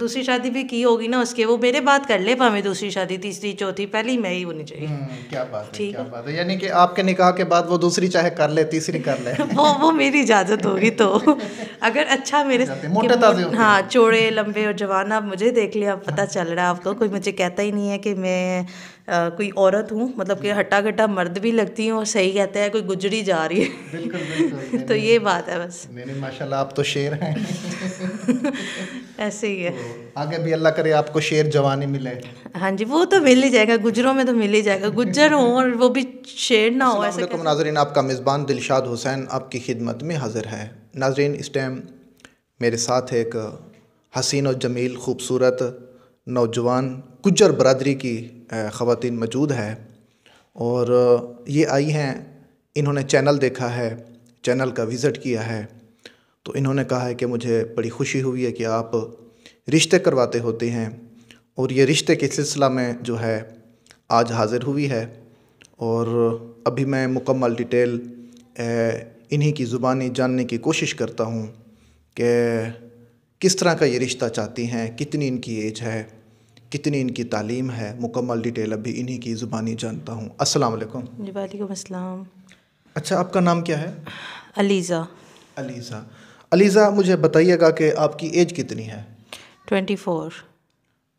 दूसरी शादी भी की होगी ना उसके, वो मेरे बात कर ले, भाਵੇਂ दूसरी शादी तीसरी चौथी, पहली मैं ही होनी चाहिए। क्या बात है, ठीक क्या है। बात है। यानी कि आपके निकाह के बाद वो दूसरी चाहे कर ले, तीसरी कर ले। वो मेरी इजाज़त होगी तो। अगर अच्छा मेरे मोटे ताजे होते हाँ हैं। चौड़े लंबे और जवान, आप मुझे देख लिया, अब पता चल रहा है आपको, कोई मुझे कहता ही नहीं है कि मैं कोई औरत हूँ, मतलब कि हट्टा कट्टा मर्द भी लगती हूँ और सही कहता है कोई गुजरी जा रही है। बिल्कुल बिल्कुल। तो ये बात है बस। नहीं माशाल्लाह, आप तो शेर हैं। ऐसे ही है। तो आगे भी अल्लाह करे आपको शेर जवानी मिले। हाँ जी, वो तो मिल ही जाएगा, गुजरों में तो मिल ही जाएगा, गुज्जर हो और वो भी शेर ना हो, ऐसा अस्सलामुअलैकुम कैसे। नाजरीन, आपका मेज़बान दिलशाद हुसैन आपकी खिदमत में हाज़िर है। नाजरीन, इस टाइम मेरे साथ एक हसीन और जमील ख़ूबसूरत नौजवान गुज्जर बरदरी की ख़वातीन मौजूद है और ये आई हैं, इन्होंने चैनल देखा है, चैनल का विज़िट किया है, तो इन्होंने कहा है कि मुझे बड़ी खुशी हुई है कि आप रिश्ते करवाते होते हैं और ये रिश्ते के सिलसिला में जो है आज हाज़िर हुई है। और अभी मैं मुकम्मल डिटेल इन्हीं की ज़ुबानी जानने की कोशिश करता हूँ कि किस तरह का ये रिश्ता चाहती हैं, कितनी इनकी एज है, कितनी इनकी तालीम है। मुकम्मल डिटेल अभी इन्हीं की ज़ुबानी जानता हूँ। अस्सलाम वालेकुम। जी वालेकुम अस्सलाम। अच्छा, आपका नाम क्या है? अलीज़ा। अलीज़ा। अलीज़ा, मुझे बताइएगा कि आपकी एज कितनी है? 24।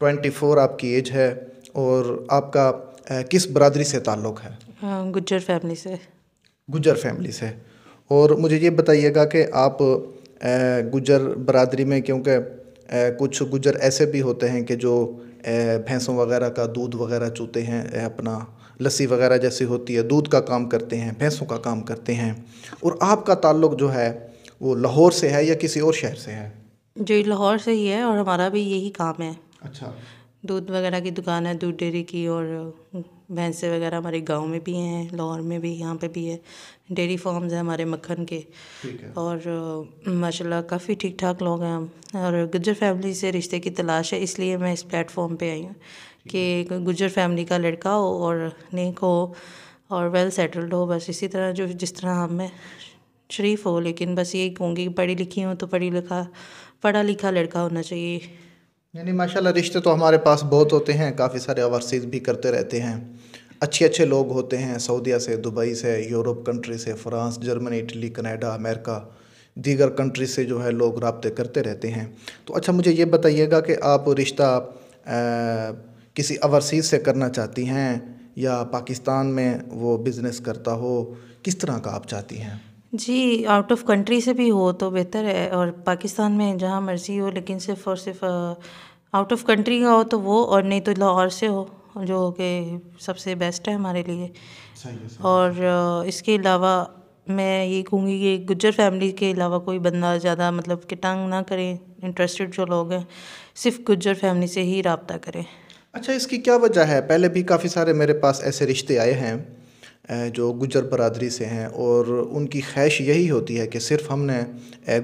24 आपकी एज है और आपका किस बरादरी से ताल्लुक़ है? गुज्जर फैमिली से। गुज्जर फैमिली से। और मुझे ये बताइएगा कि आप गुज्जर बरादरी में, क्योंकि कुछ गुज्जर ऐसे भी होते हैं कि जो भैंसों वगैरह का दूध वगैरह चूते हैं, अपना लस्सी वगैरह जैसी होती है, दूध का काम करते हैं, भैंसों का काम करते हैं, और आपका ताल्लुक़ जो है वो लाहौर से है या किसी और शहर से है? जी लाहौर से ही है और हमारा भी यही काम है। अच्छा। दूध वगैरह की दुकान है, दूध डेयरी की, और भैंसे वगैरह हमारे गांव में भी हैं, लाहौर में भी, यहाँ पे भी है, डेयरी फार्म्स हैं हमारे मक्खन के। ठीक है। और माशाल्लाह काफ़ी ठीक ठाक लोग हैं हम, और गुज्जर फैमिली से रिश्ते की तलाश है, इसलिए मैं इस प्लेटफॉर्म पे आई हूँ कि गुज्जर फैमिली का लड़का हो और नेक हो और वेल सेटल्ड हो, बस इसी तरह जो जिस तरह हम में शरीफ हो। लेकिन बस यही कहूँगी कि पढ़ी लिखी हो तो पढ़ा लिखा लड़का होना चाहिए। यानी माशाल्लाह रिश्ते तो हमारे पास बहुत होते हैं, काफ़ी सारे ओवरसीज़ भी करते रहते हैं, अच्छे अच्छे लोग होते हैं, सऊदीया से, दुबई से, यूरोप कंट्री से, France, Germany, Italy, Canada, America, दीगर कंट्री से जो है लोग राब्ते करते रहते हैं। तो अच्छा, मुझे ये बताइएगा कि आप रिश्ता किसी ओवरसीज़ से करना चाहती हैं या पाकिस्तान में वो बिज़नेस करता हो, किस तरह का आप चाहती हैं? जी आउट ऑफ कंट्री से भी हो तो बेहतर है, और पाकिस्तान में जहाँ मर्ज़ी हो, लेकिन सिर्फ़ और सिर्फ आउट ऑफ कंट्री का हो तो वो, और नहीं तो लाहौर से हो, जो कि सबसे बेस्ट है हमारे लिए। सही है। और इसके अलावा मैं ये कहूँगी कि गुज्जर फैमिली के अलावा कोई बंदा ज़्यादा मतलब कि तंग ना करें, इंटरेस्टेड जो लोग हैं सिर्फ गुज्जर फैमिली से ही रब्ता करें। अच्छा, इसकी क्या वजह है? पहले भी काफ़ी सारे मेरे पास ऐसे रिश्ते आए हैं जो गुज्जर बरादरी से हैं और उनकी ख्वाहिश यही होती है कि सिर्फ़ हमने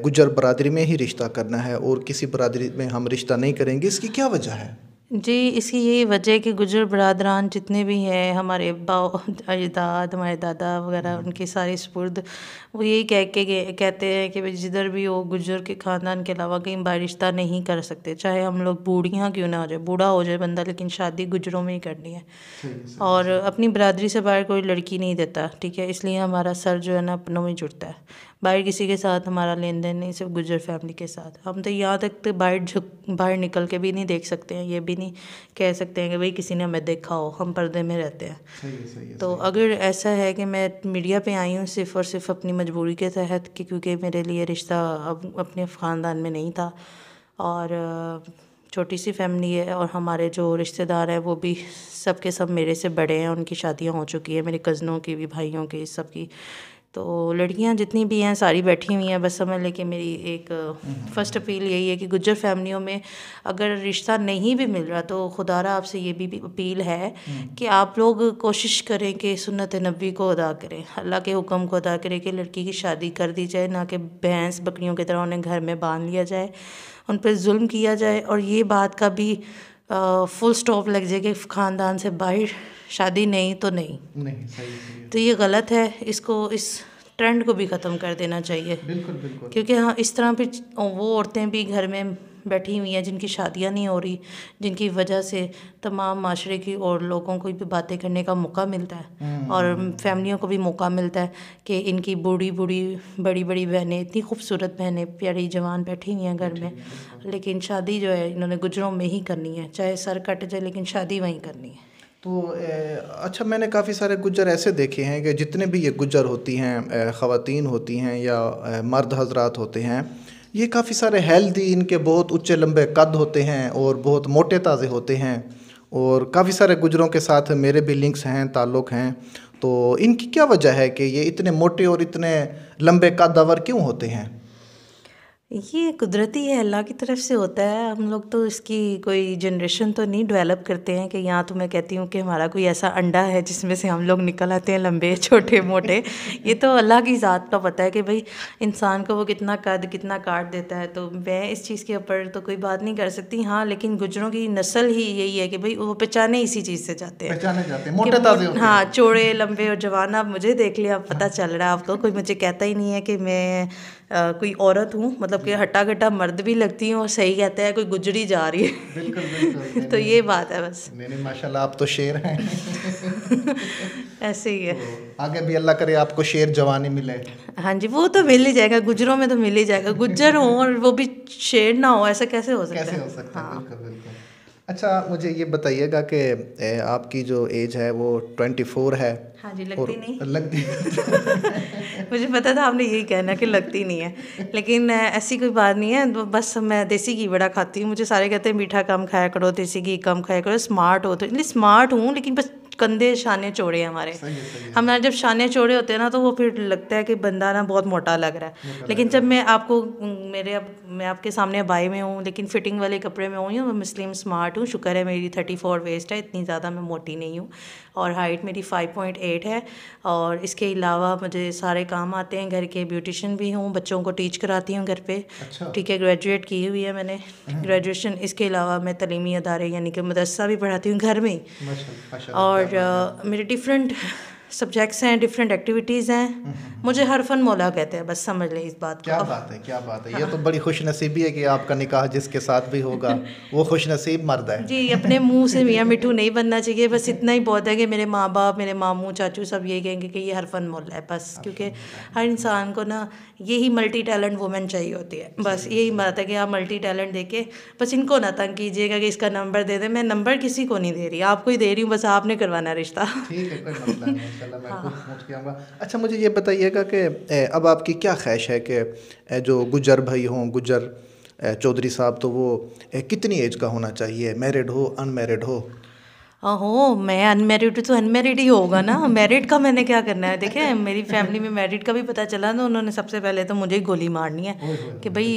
गुज्जर बरादरी में ही रिश्ता करना है और किसी बरादरी में हम रिश्ता नहीं करेंगे। इसकी क्या वजह है? जी इसकी यही वजह है कि गुज्जर बरादरान जितने भी हैं, हमारे अजदाद, हमारे दादा वगैरह, उनके सारे सपुर्द वो यही कहते हैं कि भाई जिधर भी हो गुज्जर के ख़ानदान के अलावा कहीं बाहर रिश्ता नहीं कर सकते, चाहे हम लोग बूढ़ियाँ क्यों ना हो जाए, बूढ़ा हो जाए बंदा, लेकिन शादी गुज्जरों में ही करनी है। और अपनी बरादरी से बाहर कोई लड़की नहीं देता, ठीक है, इसलिए हमारा सर जो है ना अपनों में जुड़ता है, बाहर किसी के साथ हमारा लेन देन नहीं, सिर्फ गुज्जर फैमिली के साथ। हम तो यहाँ तक तो बाहर निकल के भी नहीं देख सकते हैं, ये भी नहीं कह सकते हैं कि भाई किसी ने हमें देखा हो, हम पर्दे में रहते हैं। सही है। तो अगर ऐसा है कि मैं मीडिया पे आई हूँ सिर्फ़ और सिर्फ अपनी मजबूरी के तहत, कि क्योंकि मेरे लिए रिश्ता अब अपने ख़ानदान में नहीं था, और छोटी सी फैमिली है, और हमारे जो रिश्तेदार हैं वो भी सबके सब मेरे से बड़े हैं, उनकी शादियाँ हो चुकी है, मेरे कज़नों की भी, भाइयों की, सब की। तो लड़कियां जितनी भी हैं सारी बैठी हुई हैं, बस समझ लें कि मेरी एक फ़र्स्ट अपील यही है कि गुज्जर फैमिलियों में अगर रिश्ता नहीं भी मिल रहा तो खुदारा आपसे ये भी अपील है कि आप लोग कोशिश करें कि सुन्नत नबी को अदा करें, अल्लाह के हुक्म को अदा करें कि लड़की की शादी कर दी जाए, ना कि भैंस बकरियों की तरह उन्हें घर में बांध लिया जाए, उन पर जुल्म किया जाए, और ये बात का भी फुल स्टॉप लग जाए कि ख़ानदान से बाहर शादी नहीं तो नहीं। सही। तो ये गलत है, इसको, इस ट्रेंड को भी ख़त्म कर देना चाहिए। बिल्कुल। क्योंकि हाँ इस तरह फिर वो औरतें भी घर में बैठी हुई हैं जिनकी शादियां नहीं हो रही, जिनकी वजह से तमाम माशरे की और लोगों को भी बातें करने का मौका मिलता है और फैमिलियों को भी मौका मिलता है कि इनकी बूढ़ी बूढ़ी बड़ी बड़ी बहनें, इतनी खूबसूरत बहनें प्यारी जवान बैठी हुई हैं घर में, लेकिन शादी जो है इन्होंने गुजरों में ही करनी है, चाहे सर कट जाए लेकिन शादी वहीं करनी है। तो अच्छा, मैंने काफ़ी सारे गुज्जर ऐसे देखे हैं कि जितने भी ये गुज्जर होती हैं, ख़वातीन होती हैं या मर्द हजरात होते हैं, ये काफ़ी सारे हेल्दी, इनके बहुत ऊंचे लंबे कद होते हैं और बहुत मोटे ताज़े होते हैं। और काफ़ी सारे गुज्जरों के साथ मेरे भी लिंक्स हैं, ताल्लुक़ हैं। तो इनकी क्या वजह है कि ये इतने मोटे और इतने लंबे कदावर क्यों होते हैं? ये कुदरती है, अल्लाह की तरफ से होता है। हम लोग तो इसकी कोई जनरेशन तो नहीं डेवलप करते हैं कि यहाँ तो मैं कहती हूँ कि हमारा कोई ऐसा अंडा है जिसमें से हम लोग निकल आते हैं लंबे छोटे मोटे। ये तो अल्लाह की ज़ात का पता है कि भाई इंसान को वो कितना कद कितना काट देता है। तो मैं इस चीज़ के ऊपर तो कोई बात नहीं कर सकती। हाँ, लेकिन गुजरों की नस्ल ही यही है कि भाई वो पहचाने इसी चीज़ से जाते हैं, पहचाने जाते हैं, मोटे ताज़े होते हैं। हाँ, चौड़े लंबे और जवान। आप मुझे देख लिया, आप पता चल रहा है आपको, कोई मुझे कहता ही नहीं है कि मैं कोई औरत हूँ, मतलब कि हट्टा कट्टा मर्द भी लगती हूँ और सही कहता है कोई गुजरी जा रही है। बिल्कुल बिल्कुल। तो ये बात है बस। नहीं, माशाल्लाह आप तो शेर हैं। ऐसे ही है। तो आगे भी अल्लाह करे आपको शेर जवानी मिले। हाँ जी, वो तो मिल ही जाएगा, गुजरों में तो मिल ही जाएगा। गुज्जर हो और वो भी शेर ना हो, ऐसा कैसे हो सकता है? कैसे हो सकता है? बिल्कुल बिल्कुल। अच्छा, मुझे ये बताइएगा कि आपकी जो एज है वो 24 है। हाँ जी, लगती नहीं। लगती मुझे पता था आपने यही कहना कि लगती नहीं है, लेकिन ऐसी कोई बात नहीं है। बस मैं देसी घी बड़ा खाती हूँ। मुझे सारे कहते हैं मीठा कम खाया करो, देसी घी कम खाया करो, स्मार्ट हो। तो इसलिए स्मार्ट हूँ, लेकिन बस कंधे शाने चौड़े हैं हमारे। हमारे जब शाने चौड़े होते हैं ना तो वो फिर लगता है कि बंदा ना बहुत मोटा लग रहा है। लेकिन जब मैं आपको मैं आपके सामने अबाई में हूँ, लेकिन फिटिंग वाले कपड़े में हूँ, मैं मुस्लिम स्मार्ट हूँ। शुक्र है मेरी 34 वेस्ट है, इतनी ज़्यादा मैं मोटी नहीं हूँ। और हाइट मेरी 5.8 है। और इसके अलावा मुझे सारे काम आते हैं घर के। ब्यूटिशियन भी हूँ, बच्चों को टीच कराती हूँ घर पे। अच्छा। ठीक है, ग्रेजुएट की हुई है मैंने ग्रेजुएशन। इसके अलावा मैं तलीमी अदारे यानी कि मदरसा भी पढ़ाती हूँ घर में ही। और मेरे डिफरेंट सब्जेक्ट्स हैं, डिफरेंट एक्टिविटीज़ हैं। मुझे हर फन मौला कहते हैं, बस समझ लें इस बात को। क्या बात है, क्या बात है। ये तो बड़ी खुशनसीबी है कि आपका निकाह जिसके साथ भी होगा वो खुशनसीब मर्द है। जी, अपने मुंह से मियाँ मिठू नहीं बनना चाहिए, बस इतना ही बहुत है कि मेरे माँ बाप, मेरे मामू चाचू सब यही कहेंगे कि ये हर फन मौला है बस। क्योंकि हर इंसान को ना यही मल्टी टैलेंट वुमेन चाहिए होती है। बस यही बात है कि आप मल्टी टैलेंट देके बस इनको ना तंग कीजिएगा कि इसका नंबर दे दें। मैं नंबर किसी को नहीं दे रही, आपको ही दे रही हूँ, बस आपने करवाना रिश्ता। ठीक है, कोई मसला नहीं, इंशाल्लाह मैं खुद पहुँच के आऊँगा। अच्छा, मुझे ये बताइएगा कि अब आपकी क्या ख्वाहिश है कि जो गुज्जर भाई हों, गुज्जर चौधरी साहब, तो वो कितनी एज का होना चाहिए? मैरिड हो, अनमैरिड हो? हो, मैं अनमेरिड तो अनमेरिड ही होगा ना। मैरिड का मैंने क्या करना है? देखिए, मेरी फैमिली में मैरिड का भी पता चला तो उन्होंने सबसे पहले तो मुझे गोली मारनी है कि भाई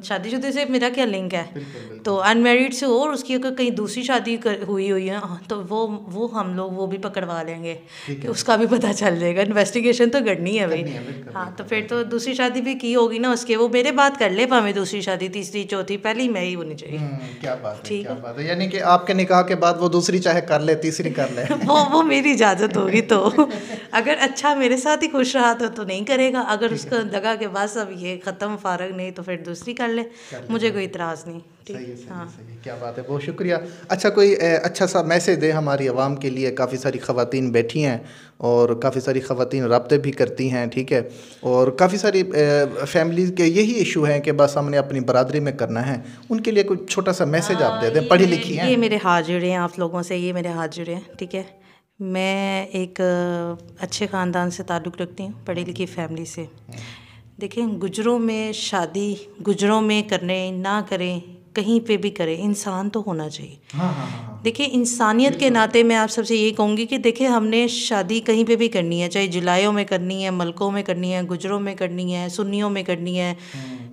शादीशुदा से मेरा क्या लिंक है। तो अनमेरिड से हो और उसकी अगर कहीं दूसरी शादी हुई हुई है तो वो हम लोग वो भी पकड़वा लेंगे कि उसका भी पता चल जाएगा। इन्वेस्टिगेशन तो करनी है भाई। हाँ, तो फिर तो दूसरी शादी भी की होगी ना उसके, वो मेरे बात कर ले भाਵੇਂ दूसरी शादी, तीसरी, चौथी, पहली मैं ही होनी चाहिए। क्या बात है, क्या बात है। यानी कि आपके निकाह के बाद वो दूसरी चाहे कर ले, तीसरी कर ले। वो मेरी इजाज़त होगी तो। अगर अच्छा मेरे साथ ही खुश रहा तो नहीं करेगा। अगर उसको लगा कि बस अब ये ख़त्म, फारग नहीं, तो फिर दूसरी कर ले, मुझे कोई इतराज़ नहीं। सही है, सही है, क्या बात है, बहुत शुक्रिया। अच्छा, कोई अच्छा सा मैसेज दे हमारी आवाम के लिए। काफ़ी सारी ख़वातीन बैठी हैं और काफ़ी सारी ख़वातीन रब्ते भी करती हैं, ठीक है, और काफ़ी सारी फैमिली के यही इशू हैं कि बस हमने अपनी बरादरी में करना है। उनके लिए कोई छोटा सा मैसेज आप दे दें, पढ़ी लिखी हैं। ये मेरे हाथ जुड़े हैं आप लोगों से, ये मेरे हाथ जुड़े हैं, ठीक है। मैं एक अच्छे ख़ानदान से ताल्लुक़ रखती हूँ, पढ़ी लिखी फैमिली से। देखें, गुजरों में शादी गुजरों में करने ना करें, कहीं पे भी करें, इंसान तो होना चाहिए। हाँ। देखिए, इंसानियत के नाते मैं आप सबसे यही कहूँगी कि देखिए, हमने शादी कहीं पे भी करनी है, चाहे जुलाइयों में करनी है, मलकों में करनी है, गुजरों में करनी है, सुन्नियों में करनी है,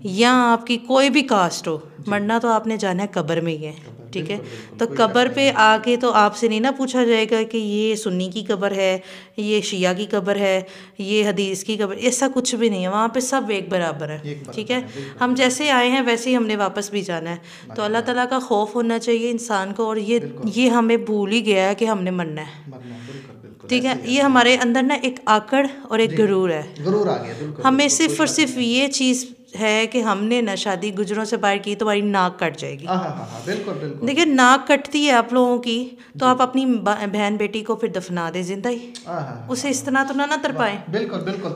या आपकी कोई भी कास्ट हो, मरना तो आपने जाना है कब्र में ही है, ठीक है। तो कब्र पे आके तो आपसे नहीं ना पूछा जाएगा कि ये सुन्नी की कब्र है, ये शिया की कब्र है, ये हदीस की कब्र, ऐसा कुछ भी नहीं है। वहाँ पे सब एक बराबर है, ठीक है। हम जैसे आए हैं वैसे ही हमने वापस भी जाना है। तो अल्लाह ताला का खौफ होना चाहिए इंसान को, और ये हमें भूल ही गया है कि हमने मरना है, ठीक है। ये हमारे अंदर ना एक आकड़ और एक गुरूर है। गुरूर आ गया, बिल्कुल। हमें सिर्फ और सिर्फ ये चीज़ है कि हमने ना शादी गुजरों से बाहर की तो हमारी नाक कट जाएगी। हाँ, बिल्कुल बिल्कुल। देखिए नाक कटती है आप लोगों की, तो आप अपनी बहन बेटी को फिर दफना दे जिंदा ही, उसे इस तरह तो ना तरपाएं। बिल्कुल बिल्कुल,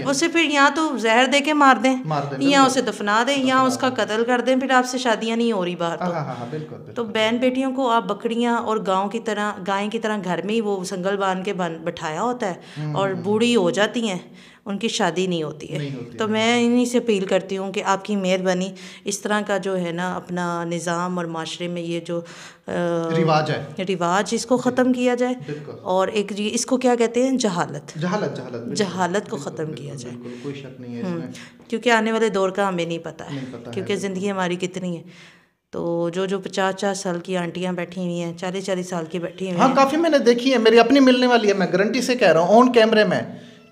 उसे फिर या तो जहर दे के मार दें या उसे दफना दें या उसका कत्ल कर दें, फिर आपसे शादियां नहीं हो रही बाहर। बिल्कुल। तो बहन बेटियों को आप बकरियां और गांव की तरह, गाय की तरह घर में ही वो संगल बांध के बैठाया होता है और बूढ़ी हो जाती हैं, उनकी शादी नहीं होती है। तो मैं इन्हीं से अपील करती हूँ कि आपकी मेहरबानी इस तरह का जो है ना अपना निज़ाम और माशरे में ये जो रिवाज इसको ख़त्म किया जाए, और एक इसको क्या कहते हैं, जहालत को ख़त्म किया जाए। कोई शक नहीं है इसमें, क्योंकि आने वाले दौर का हमें नहीं पता है, क्योंकि ज़िंदगी हमारी कितनी है। तो जो 50-50 साल की आंटियां बैठी हुई हैं, 40-40 साल की बैठी हुई हैं। हाँ, काफ़ी मैंने देखी है, मेरी अपनी मिलने वाली है, मैं गारंटी से कह रहा हूँ, ऑन कैमरे में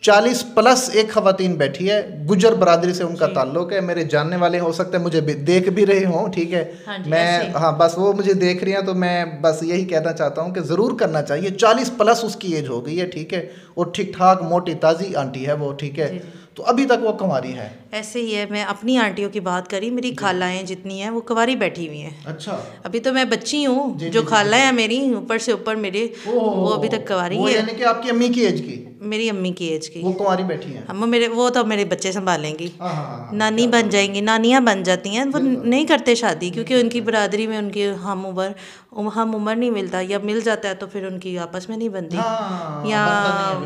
40+ एक खवातीन बैठी है, गुजर बरादरी से उनका ताल्लुक है, मेरे जानने वाले हो सकते हैं, मुझे देख भी रहे हों, ठीक है। हाँ, बस वो मुझे देख रही हैं, तो मैं बस यही कहना चाहता हूँ कि ज़रूर करना चाहिए। 40+ उसकी एज हो गई है, ठीक है, और ठीक ठाक मोटी ताज़ी आंटी है वो, ठीक है, तो अभी तक वो कुंवारी है। ऐसे ही है, मैं अपनी आंटियों की बात करी, मेरी खालाएं जितनी हैं वो कुंवारी बैठी हुई हैं। अच्छा, अभी तो मैं बच्ची हूँ, जो खाला है मेरी ऊपर से ऊपर मेरे, वो अभी तक कुंवारी है। यानी कि आपकी अम्मी की एज की? मेरी अम्मी की एज की, वो कुंवारी बैठी हैं। वो तो मेरे बच्चे संभालेंगी, नानी बन जाएंगी, नानियाँ बन जाती हैं। वो नहीं करते शादी, क्योंकि उनकी बरादरी में उनकी हम उम्र नहीं मिलता, या मिल जाता है तो फिर उनकी आपस में नहीं बनती, या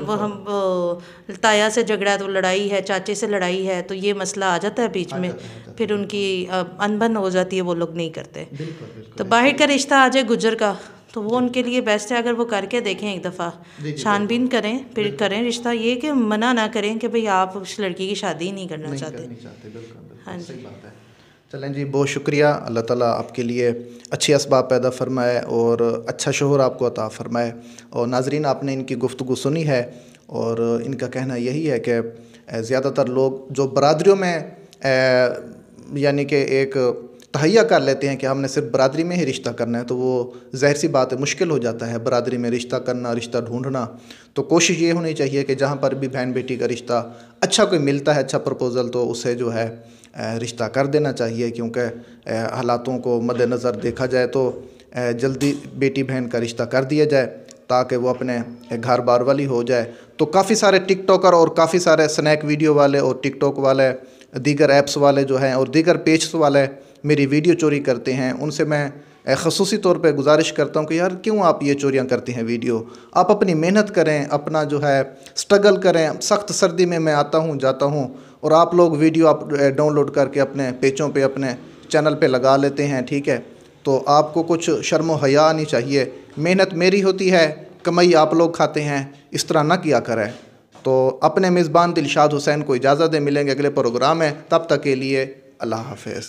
वो ताया से झगड़ा तो लड़ाई है, चाचे से लड़ाई है, तो ये मसला आ जाता है बीच में, फिर उनकी अनबन हो जाती है, वो लोग नहीं करते। तो बाहर का रिश्ता आ जाए गुजर का, तो वो उनके लिए बेस्ट है। अगर वो करके देखें एक दफ़ा, छानबीन करें, फिर करें रिश्ता, ये कि मना ना करें कि भाई आप उस लड़की की शादी नहीं करना चाहते। हाँ, सही बात है। चलें जी, बहुत शुक्रिया, अल्लाह ताला आपके लिए अच्छे असबाब पैदा फरमाए और अच्छा शोहर आपको अता फरमाए। और नाजरीन, आपने इनकी गुफ्तगू सुनी है, और इनका कहना यही है कि ज़्यादातर लोग जो बरादरियों में यानी कि एक तहैया कर लेते हैं कि हमने सिर्फ बरादरी में ही रिश्ता करना है, तो वो ज़ाहिर सी बात है, मुश्किल हो जाता है बरादरी में रिश्ता करना, रिश्ता ढूंढना। तो कोशिश ये होनी चाहिए कि जहाँ पर भी बहन बेटी का रिश्ता अच्छा कोई मिलता है, अच्छा प्रपोज़ल, तो उसे जो है रिश्ता कर देना चाहिए, क्योंकि हालातों को मद्देनज़र देखा जाए तो जल्दी बेटी बहन का रिश्ता कर दिया जाए ताकि वो अपने घर बार वाली हो जाए। तो काफ़ी सारे टिकटॉकर और काफ़ी सारे स्नैक वीडियो वाले और टिकटॉक वाले, दीगर ऐप्स वाले जो हैं और दीगर पेज वाले मेरी वीडियो चोरी करते हैं, उनसे मैं ख़ुसूसी तौर पे गुजारिश करता हूँ कि यार क्यों आप ये चोरियाँ करते हैं वीडियो। आप अपनी मेहनत करें, अपना जो है स्ट्रगल करें। सख्त सर्दी में मैं आता हूँ जाता हूँ, और आप लोग वीडियो आप डाउनलोड करके अपने पेजों पे, अपने चैनल पे लगा लेते हैं, ठीक है। तो आपको कुछ शर्म व हया आनी चाहिए। मेहनत मेरी होती है, कमाई आप लोग खाते हैं, इस तरह ना किया करें। तो अपने मेज़बान दिलशाद हुसैन को इजाज़त दें, मिलेंगे अगले प्रोग्राम में, तब तक के लिए अल्लाह हाफ़िज़।